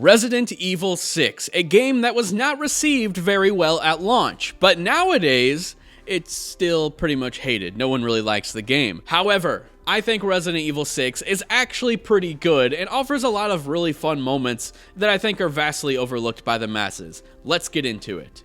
Resident Evil 6, a game that was not received very well at launch, but nowadays, it's still pretty much hated. No one really likes the game. However, I think Resident Evil 6 is actually pretty good and offers a lot of really fun moments that I think are vastly overlooked by the masses. Let's get into it.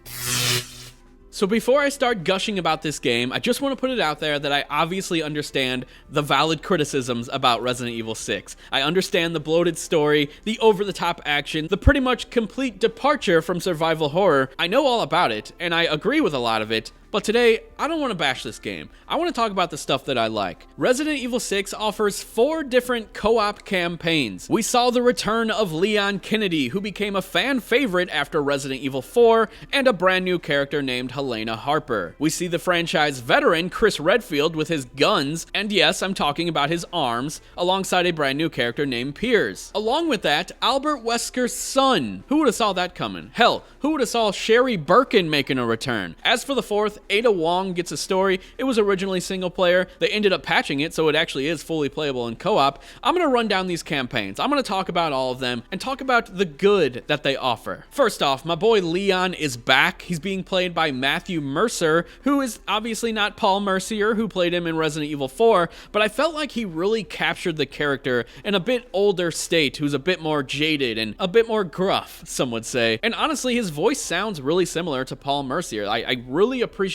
So before I start gushing about this game, I just want to put it out there that I obviously understand the valid criticisms about Resident Evil 6. I understand the bloated story, the over-the-top action, the pretty much complete departure from survival horror. I know all about it, and I agree with a lot of it, but today, I don't want to bash this game. I want to talk about the stuff that I like. Resident Evil 6 offers 4 different co-op campaigns. We saw the return of Leon Kennedy, who became a fan favorite after Resident Evil 4, and a brand new character named Helena Harper. We see the franchise veteran Chris Redfield with his guns, and yes, I'm talking about his arms, alongside a brand new character named Piers. Along with that, Albert Wesker's son. Who would have saw that coming? Hell, who would have saw Sherry Birkin making a return? As for the 4th, Ada Wong gets a story. It was originally single player. They ended up patching it so it actually is fully playable in co-op. I'm going to run down these campaigns. I'm going to talk about all of them and talk about the good that they offer. First off, my boy Leon is back. He's being played by Matthew Mercer, who is obviously not Paul Mercier, who played him in Resident Evil 4, but I felt like he really captured the character in a bit older state, who's a bit more jaded and a bit more gruff, some would say. And honestly, his voice sounds really similar to Paul Mercier. I really appreciate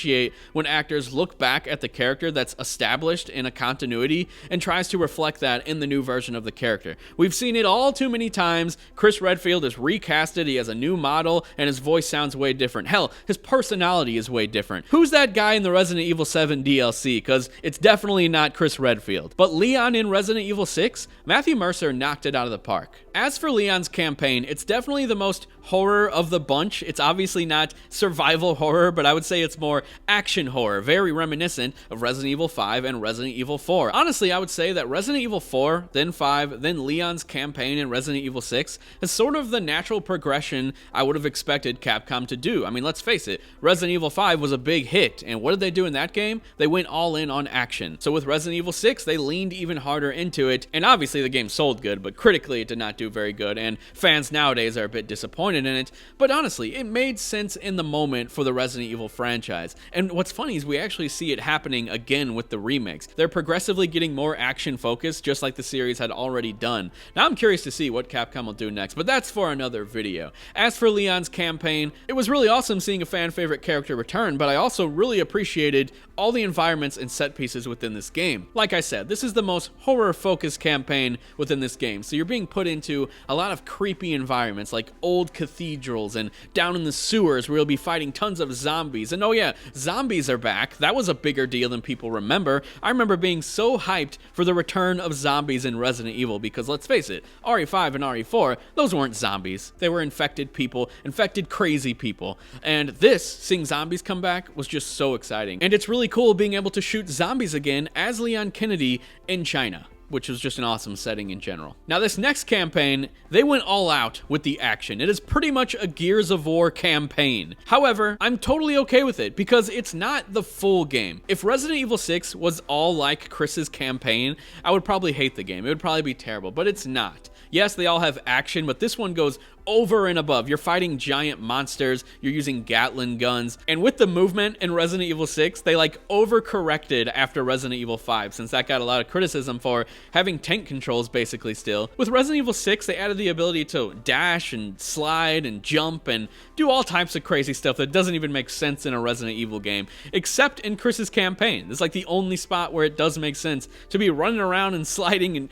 when actors look back at the character that's established in a continuity and tries to reflect that in the new version of the character. We've seen it all too many times. Chris Redfield is recasted, he has a new model, and his voice sounds way different. Hell, his personality is way different. Who's that guy in the Resident Evil 7 DLC? Because it's definitely not Chris Redfield. But Leon in Resident Evil 6, Matthew Mercer knocked it out of the park. As for Leon's campaign, it's definitely the most horror of the bunch. It's obviously not survival horror, but I would say it's more action horror, very reminiscent of Resident Evil 5 and Resident Evil 4. Honestly, I would say that Resident Evil 4, then 5, then Leon's campaign in Resident Evil 6 is sort of the natural progression I would have expected Capcom to do. I mean, let's face it, Resident Evil 5 was a big hit, and what did they do in that game? They went all in on action. So with Resident Evil 6, they leaned even harder into it, and obviously the game sold good, but critically it did not do very good, and fans nowadays are a bit disappointed in it, but honestly, it made sense in the moment for the Resident Evil franchise. And what's funny is we actually see it happening again with the remakes. They're progressively getting more action focused, just like the series had already done. Now I'm curious to see what Capcom will do next, but that's for another video. As for Leon's campaign, it was really awesome seeing a fan favorite character return, but I also really appreciated all the environments and set pieces within this game. Like I said, this is the most horror focused campaign within this game, so you're being put into a lot of creepy environments like old cathedrals and down in the sewers where you'll be fighting tons of zombies. And oh yeah, zombies are back. That was a bigger deal than people remember. I remember being so hyped for the return of zombies in Resident Evil because let's face it, RE5 and RE4, those weren't zombies. They were infected people, infected crazy people. And this, seeing zombies come back, was just so exciting. And it's really cool being able to shoot zombies again as Leon Kennedy in China, which was just an awesome setting in general. Now this next campaign, they went all out with the action. It is pretty much a Gears of War campaign. However, I'm totally okay with it because it's not the full game. If Resident Evil 6 was all like Chris's campaign, I would probably hate the game. It would probably be terrible, but it's not. Yes, they all have action, but this one goes over and above. You're fighting giant monsters, you're using Gatling guns, and with the movement in Resident Evil 6, they like overcorrected after Resident Evil 5, since that got a lot of criticism for having tank controls basically still. With Resident Evil 6, they added the ability to dash and slide and jump and do all types of crazy stuff that doesn't even make sense in a Resident Evil game, except in Chris's campaign. This is like the only spot where it does make sense to be running around and sliding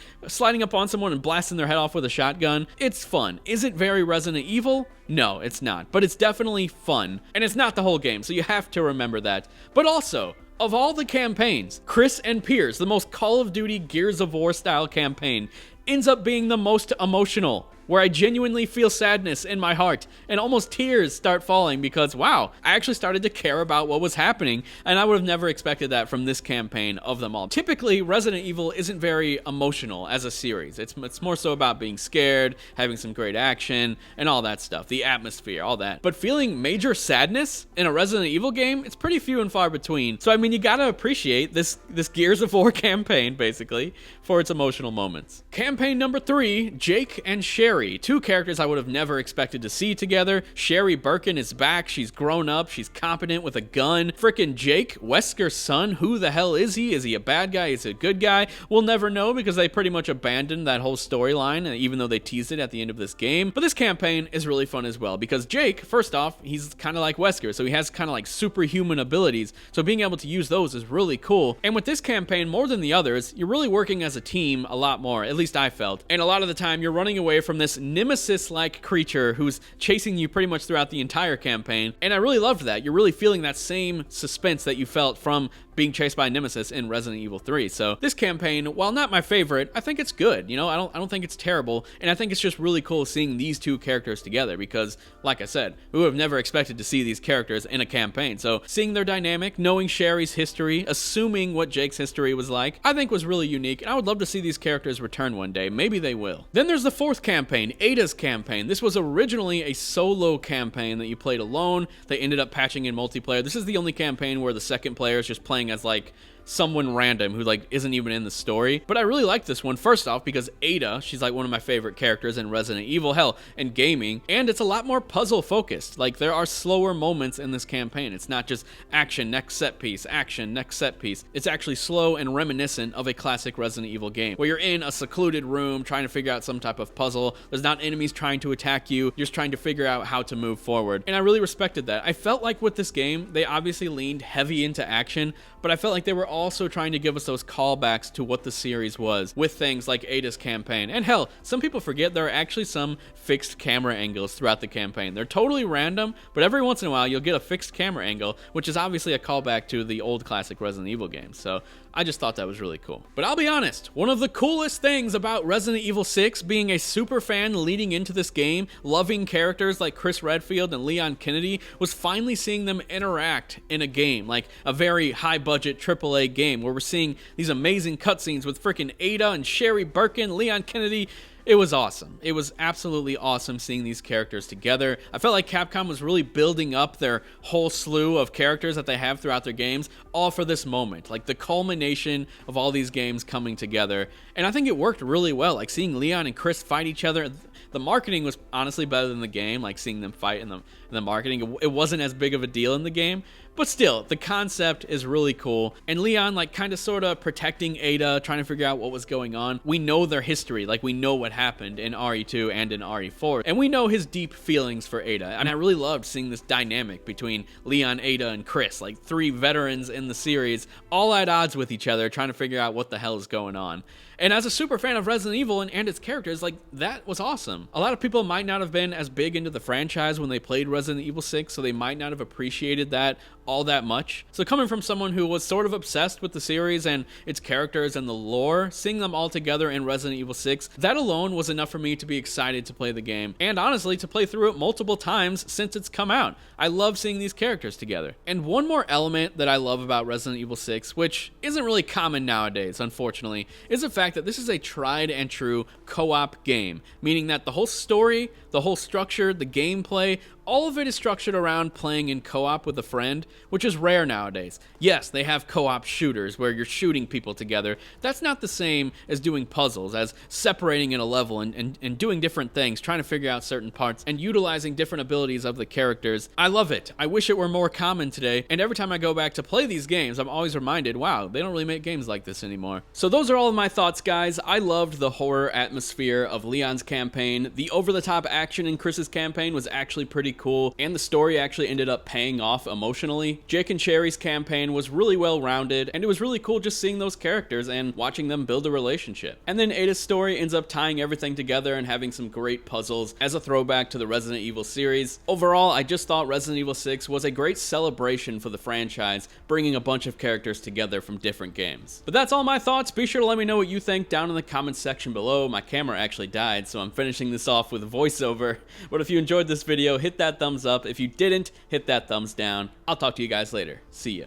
up on someone and blasting their head off with a shotgun. It's fun. Is it very Resident Evil? No, it's not, but it's definitely fun, and it's not the whole game, so you have to remember that. But also, of all the campaigns, Chris and Piers, the most Call of Duty Gears of War style campaign, ends up being the most emotional, where I genuinely feel sadness in my heart and almost tears start falling because, wow, I actually started to care about what was happening, and I would have never expected that from this campaign of them all. Typically, Resident Evil isn't very emotional as a series. It's more so about being scared, having some great action, and all that stuff, the atmosphere, all that. But feeling major sadness in a Resident Evil game, it's pretty few and far between. So, I mean, you gotta appreciate this Gears of War campaign, basically, for its emotional moments. Campaign number 3, Jake and Sherry Sherry, two characters I would have never expected to see together. Sherry Birkin is back. She's grown up. She's competent with a gun. Frickin' Jake, Wesker's son. Who the hell is he? Is he a bad guy? Is he a good guy? We'll never know because they pretty much abandoned that whole storyline, even though they teased it at the end of this game. But this campaign is really fun as well because Jake, first off, he's kind of like Wesker, so he has kind of like superhuman abilities. So being able to use those is really cool. And with this campaign, more than the others, you're really working as a team a lot more. At least I felt. And a lot of the time, you're running away from this nemesis-like creature who's chasing you pretty much throughout the entire campaign. And I really loved that. You're really feeling that same suspense that you felt from being chased by Nemesis in Resident Evil 3. So this campaign, while not my favorite, I think it's good. You know, I don't think it's terrible, and I think it's just really cool seeing these two characters together because, like I said, we would have never expected to see these characters in a campaign. So seeing their dynamic, knowing Sherry's history, assuming what Jake's history was like, I think was really unique, and I would love to see these characters return one day. Maybe they will. Then there's the fourth campaign, Ada's campaign. This was originally a solo campaign that you played alone. They ended up patching in multiplayer. This is the only campaign where the second player is just playing as like someone random who like isn't even in the story. But I really like this one, first off because Ada, she's like one of my favorite characters in Resident Evil, hell, in gaming, and it's a lot more puzzle focused. Like there are slower moments in this campaign. It's not just action, next set piece, action, next set piece. It's actually slow and reminiscent of a classic Resident Evil game where you're in a secluded room trying to figure out some type of puzzle. There's not enemies trying to attack you. You're just trying to figure out how to move forward. And I really respected that. I felt like with this game, they obviously leaned heavy into action, but I felt like they were also trying to give us those callbacks to what the series was with things like Ada's campaign. And hell, some people forget there are actually some fixed camera angles throughout the campaign. They're totally random, but every once in a while you'll get a fixed camera angle, which is obviously a callback to the old classic Resident Evil games. So I just thought that was really cool. But I'll be honest, one of the coolest things about Resident Evil 6, being a super fan leading into this game, loving characters like Chris Redfield and Leon Kennedy, was finally seeing them interact in a game, like a very high-budget AAA game, where we're seeing these amazing cutscenes with freaking Ada and Sherry Birkin, Leon Kennedy. It was awesome. It was absolutely awesome seeing these characters together. I felt like Capcom was really building up their whole slew of characters that they have throughout their games, all for this moment, like the culmination of all these games coming together. And I think it worked really well, like seeing Leon and Chris fight each other. The marketing was honestly better than the game, like seeing them fight in the marketing. It wasn't as big of a deal in the game, but still, the concept is really cool. And Leon, like, kind of sort of protecting Ada, trying to figure out what was going on. We know their history, like, we know what happened in RE2 and in RE4. And we know his deep feelings for Ada. And I really loved seeing this dynamic between Leon, Ada, and Chris, like 3 veterans in the series, all at odds with each other, trying to figure out what the hell is going on. And as a super fan of Resident Evil and its characters, like, that was awesome. A lot of people might not have been as big into the franchise when they played Resident Evil 6, so they might not have appreciated that all that much. So coming from someone who was sort of obsessed with the series and its characters and the lore, seeing them all together in Resident Evil 6, that alone was enough for me to be excited to play the game, and honestly, to play through it multiple times since it's come out. I love seeing these characters together. And one more element that I love about Resident Evil 6, which isn't really common nowadays, unfortunately, is the fact that this is a tried and true co-op game, meaning that the whole story, the whole structure, the gameplay, all of it is structured around playing in co-op with a friend, which is rare nowadays. Yes, they have co-op shooters where you're shooting people together. That's not the same as doing puzzles, as separating in a level and doing different things, trying to figure out certain parts, and utilizing different abilities of the characters. I love it. I wish it were more common today, and every time I go back to play these games, I'm always reminded, wow, they don't really make games like this anymore. So those are all of my thoughts, guys. I loved the horror atmosphere of Leon's campaign. The over-the-top action in Chris's campaign was actually pretty cool, and the story actually ended up paying off emotionally. Jake and Sherry's campaign was really well rounded, and it was really cool just seeing those characters and watching them build a relationship. And then Ada's story ends up tying everything together and having some great puzzles as a throwback to the Resident Evil series. Overall, I just thought Resident Evil 6 was a great celebration for the franchise, bringing a bunch of characters together from different games. But that's all my thoughts. Be sure to let me know what you think down in the comments section below. My camera actually died, so I'm finishing this off with a voiceover. But if you enjoyed this video, hit that thumbs up. If you didn't, hit that thumbs down. I'll talk to you guys later. See ya.